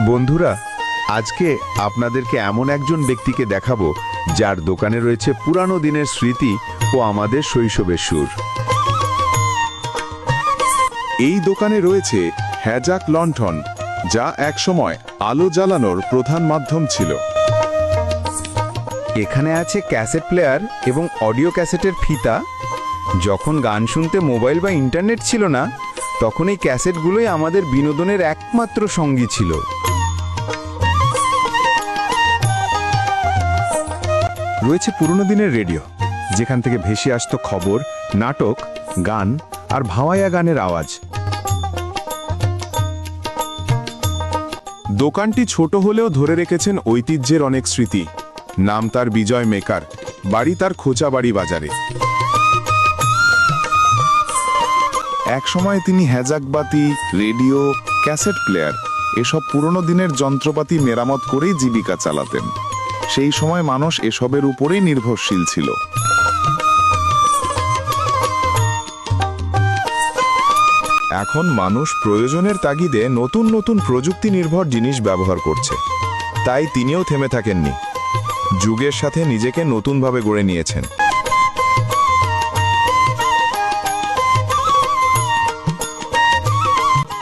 বন্ধুরা, আজকে আপনাদেরকে এমন একজন ব্যক্তিকে দেখাবো যার দোকানে রয়েছে পুরানো দিনের স্মৃতি ও আমাদের শৈশবের সুর। এই দোকানে রয়েছে হ্যাজাক লণ্ঠন, যা একসময় আলো জ্বালানোর প্রধান মাধ্যম ছিল। এখানে আছে ক্যাসেট প্লেয়ার এবং অডিও ক্যাসেটের ফিতা। যখন গান শুনতে মোবাইল বা ইন্টারনেট ছিল না, তখন এই ক্যাসেটগুলোই আমাদের বিনোদনের একমাত্র সঙ্গী ছিল। রয়েছে পুরনো দিনের রেডিও, যেখান থেকে ভেসে আসতো খবর, নাটক, গান আর ভাওয়াইয়া গানের আওয়াজ। দোকানটি ছোট হলেও ধরে রেখেছেন ঐতিহ্যের অনেক স্মৃতি। নাম তার বিজয় মেকার, বাড়ি তার খোঁচাবাড়ি বাজারে। একসময় তিনি হ্যাজাকবাতি, রেডিও, ক্যাসেট প্লেয়ার এসব পুরনো দিনের যন্ত্রপাতি মেরামত করেই জীবিকা চালাতেন। সেই সময় মানুষ এসবের উপরেই নির্ভরশীল ছিল। এখন মানুষ প্রয়োজনের তাগিদে নতুন নতুন প্রযুক্তি নির্ভর জিনিস ব্যবহার করছে, তাই তিনিও থেমে থাকেননি। যুগের সাথে নিজেকে নতুনভাবে গড়ে নিয়েছেন।